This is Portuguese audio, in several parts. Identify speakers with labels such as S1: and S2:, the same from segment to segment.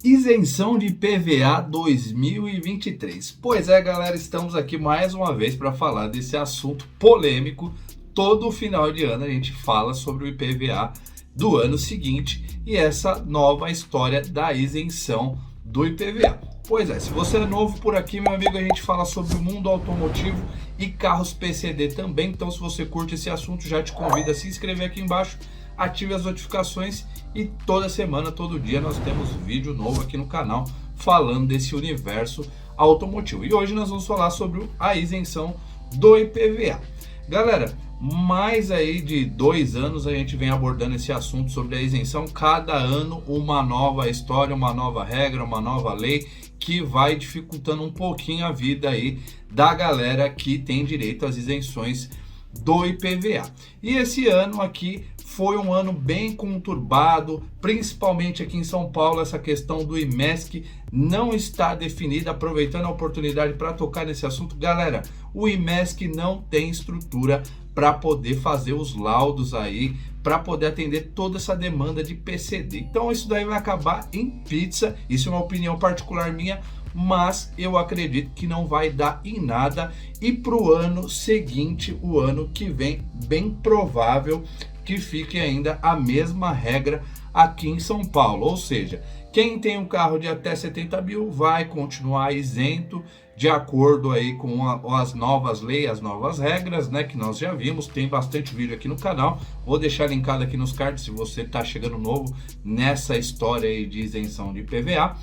S1: Isenção de IPVA 2023. Pois é, galera, estamos aqui mais uma vez para falar desse assunto polêmico. Todo final de ano a gente fala sobre o IPVA do ano seguinte e essa nova história da isenção do IPVA. Pois é, se você é novo por aqui, meu amigo, a gente fala sobre o mundo automotivo e carros PCD também. Então, se você curte esse assunto, já te convido a se inscrever aqui embaixo, ative as notificações e toda semana, todo dia nós temos vídeo novo aqui no canal falando desse universo automotivo. E hoje nós vamos falar sobre a isenção do IPVA. Galera, mais aí de 2 anos a gente vem abordando esse assunto sobre a isenção. Cada ano uma nova história, uma nova regra, uma nova lei que vai dificultando um pouquinho a vida aí da galera que tem direito às isenções do IPVA. E esse ano aqui foi um ano bem conturbado, principalmente aqui em São Paulo. Essa questão do IMESC não está definida. Aproveitando a oportunidade para tocar nesse assunto, galera, o IMESC não tem estrutura para poder fazer os laudos aí, para poder atender toda essa demanda de PCD. Então isso daí vai acabar em pizza. Isso é uma opinião particular minha, mas eu acredito que não vai dar em nada. E para o ano seguinte, o ano que vem, bem provável que fique ainda a mesma regra aqui em São Paulo. Ou seja, quem tem um carro de até 70 mil vai continuar isento de acordo aí com as novas leis, as novas regras, né, que nós já vimos. Tem bastante vídeo aqui no canal, vou deixar linkado aqui nos cards se você está chegando novo nessa história aí de isenção de IPVA.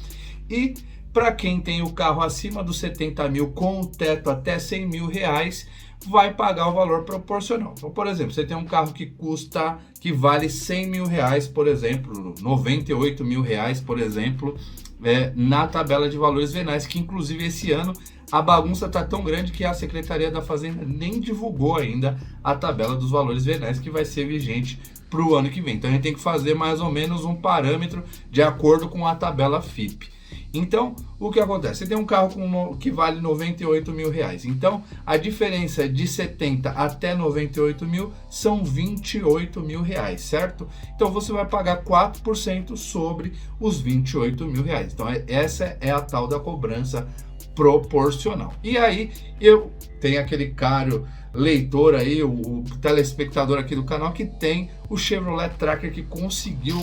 S1: E para quem tem o carro acima dos 70 mil com o teto até 100 mil reais, vai pagar o valor proporcional. Então, por exemplo, você tem um carro que vale 100 mil reais, por exemplo, 98 mil reais, por exemplo, na tabela de valores venais, que inclusive esse ano a bagunça está tão grande que a Secretaria da Fazenda nem divulgou ainda a tabela dos valores venais que vai ser vigente para o ano que vem. Então a gente tem que fazer mais ou menos um parâmetro de acordo com a tabela FIPE. Então, o que acontece? Você tem um carro que vale 98 mil reais. Então, a diferença de 70 até 98 mil são 28 mil reais, certo? Então, você vai pagar 4% sobre os 28 mil reais. Então, essa é a tal da cobrança proporcional. E aí, eu tenho aquele caro leitor aí, o telespectador aqui do canal, que tem o Chevrolet Tracker, que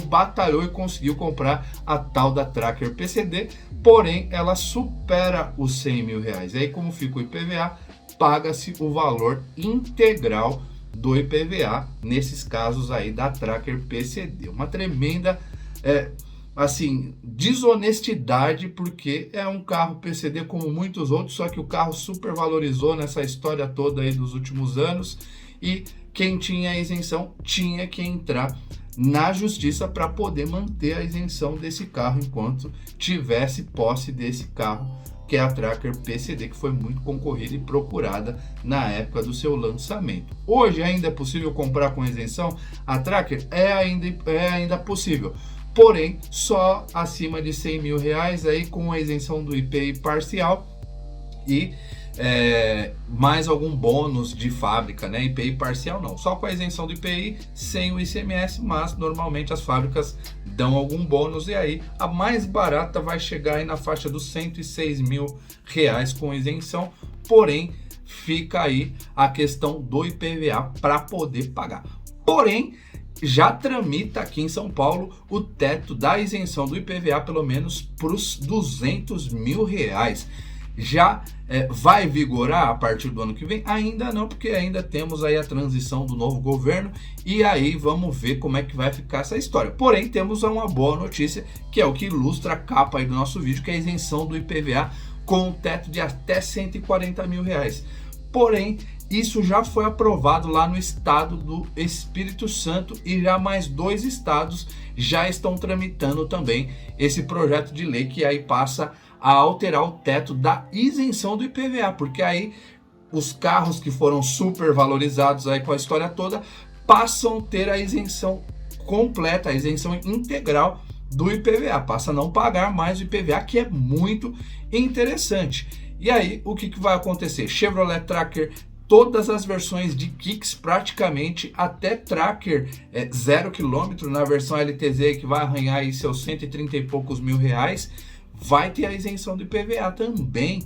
S1: batalhou e conseguiu comprar a tal da Tracker PCD, porém ela supera os 100 mil reais. E aí, como fica o IPVA, paga-se o valor integral do IPVA, nesses casos aí da Tracker PCD. Uma tremenda desonestidade, porque é um carro PCD como muitos outros, só que o carro super valorizou nessa história toda aí dos últimos anos, e quem tinha a isenção tinha que entrar na justiça para poder manter a isenção desse carro enquanto tivesse posse desse carro, que é a Tracker PCD, que foi muito concorrida e procurada na época do seu lançamento. Hoje ainda é possível comprar com isenção a Tracker? É ainda possível, porém só acima de 100 mil reais, aí com a isenção do IPI parcial e mais algum bônus de fábrica, né? IPI parcial não, só com a isenção do IPI, sem o ICMS, mas normalmente as fábricas dão algum bônus, e aí a mais barata vai chegar aí na faixa dos 106 mil reais com isenção, porém fica aí a questão do IPVA para poder pagar. Porém, já tramita aqui em São Paulo o teto da isenção do IPVA, pelo menos para os 200 mil reais. Já vai vigorar a partir do ano que vem? Ainda não, porque ainda temos aí a transição do novo governo, e aí vamos ver como é que vai ficar essa história. Porém, temos uma boa notícia, que é o que ilustra a capa aí do nosso vídeo, que é a isenção do IPVA com um teto de até 140 mil reais. Porém, isso já foi aprovado lá no estado do Espírito Santo, e já mais 2 estados já estão tramitando também esse projeto de lei, que aí passa a alterar o teto da isenção do IPVA, porque aí os carros que foram super valorizados aí com a história toda passam a ter a isenção completa, a isenção integral do IPVA, passa a não pagar mais o IPVA, que é muito interessante. E aí, o que vai acontecer? Chevrolet Tracker todas as versões de Kicks, praticamente até Tracker 0 km, na versão LTZ, que vai arranhar aí seus 130 e poucos mil reais, vai ter a isenção do IPVA também.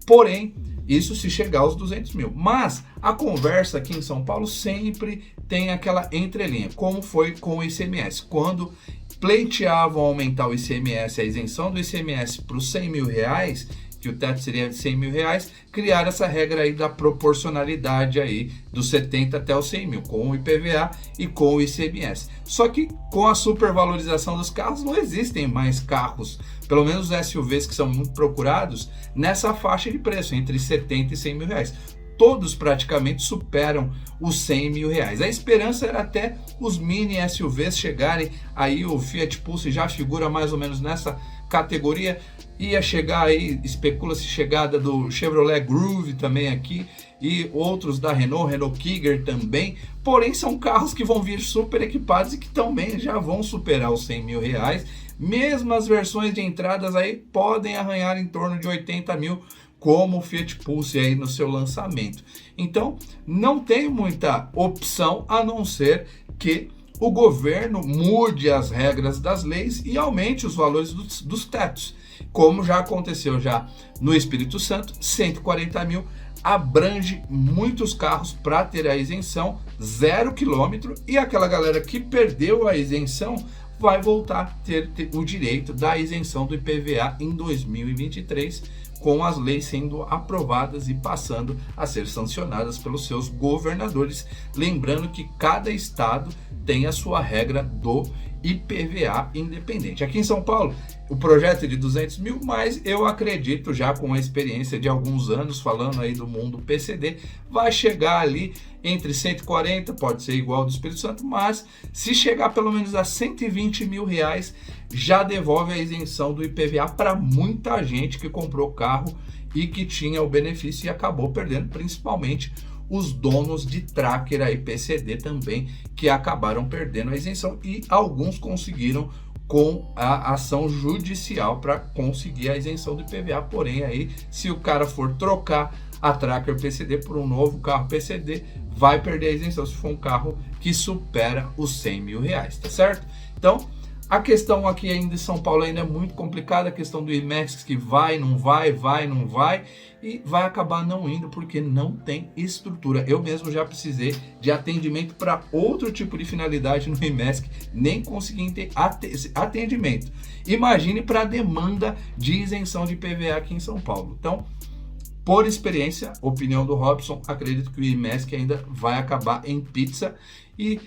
S1: Porém, isso se chegar aos 200 mil. Mas a conversa aqui em São Paulo sempre tem aquela entrelinha, como foi com o ICMS. Quando pleiteavam aumentar o ICMS, a isenção do ICMS para os 100 mil reais, que o teto seria de 100 mil reais, criar essa regra aí da proporcionalidade aí dos 70 até os 100 mil, com o IPVA e com o ICMS. Só que com a supervalorização dos carros, não existem mais carros, pelo menos os SUVs que são muito procurados, nessa faixa de preço, entre 70 e 100 mil reais. Todos praticamente superam os 100 mil reais. A esperança era até os mini SUVs chegarem, aí o Fiat Pulse já figura mais ou menos nessa categoria, ia chegar aí, especula-se chegada do Chevrolet Groove também aqui, e outros da Renault Kiger também, porém são carros que vão vir super equipados e que também já vão superar os 100 mil reais, mesmo as versões de entradas aí podem arranhar em torno de 80 mil, como o Fiat Pulse aí no seu lançamento. Então, não tem muita opção a não ser que o governo mude as regras das leis e aumente os valores dos tetos. Como já aconteceu já no Espírito Santo, 140 mil abrange muitos carros para ter a isenção 0 km, e aquela galera que perdeu a isenção vai voltar a ter o direito da isenção do IPVA em 2023, com as leis sendo aprovadas e passando a ser sancionadas pelos seus governadores. Lembrando que cada estado tem a sua regra do IPVA independente. Aqui em São Paulo, o projeto é de 200 mil, mas eu acredito, já com a experiência de alguns anos falando aí do mundo PCD, vai chegar ali entre 140, pode ser igual ao do Espírito Santo, mas se chegar pelo menos a 120 mil reais, já devolve a isenção do IPVA para muita gente que comprou carro e que tinha o benefício e acabou perdendo, principalmente os donos de Tracker aí PCD também, que acabaram perdendo a isenção, e alguns conseguiram com a ação judicial para conseguir a isenção do IPVA. Porém, aí, se o cara for trocar a Tracker PCD por um novo carro PCD, vai perder a isenção se for um carro que supera os 100 mil reais, tá certo? Então, a questão aqui ainda em São Paulo ainda é muito complicada, a questão do IMEX, que vai, não vai, e vai acabar não indo porque não tem estrutura. Eu mesmo já precisei de atendimento para outro tipo de finalidade no IMESC, nem consegui ter atendimento. Imagine para a demanda de isenção de IPVA aqui em São Paulo. Então, por experiência, opinião do Robson, acredito que o IMESC ainda vai acabar em pizza, e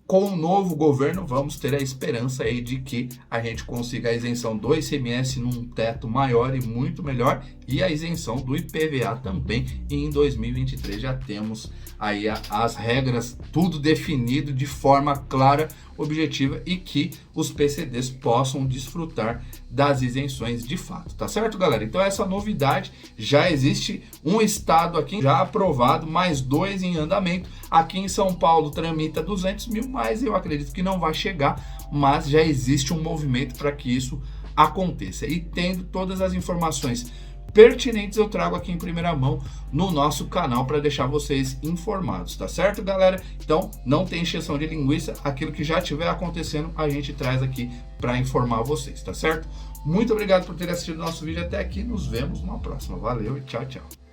S1: com o novo governo vamos ter a esperança aí de que a gente consiga a isenção do ICMS num teto maior e muito melhor, e a isenção do IPVA também. E em 2023 já temos aí as regras tudo definido de forma clara, objetiva, e que os PCDs possam desfrutar das isenções de fato, tá certo, galera? Então essa novidade, já existe um estado aqui já aprovado, mais 2 em andamento. Aqui em São Paulo tramita 200 mil, mas eu acredito que não vai chegar, mas já existe um movimento para que isso aconteça. E tendo todas as informações pertinentes, eu trago aqui em primeira mão no nosso canal para deixar vocês informados, tá certo, galera? Então não tem encheção de linguiça, aquilo que já estiver acontecendo a gente traz aqui para informar vocês, tá certo? Muito obrigado por ter assistido o nosso vídeo até aqui, nos vemos numa próxima. Valeu e tchau, tchau.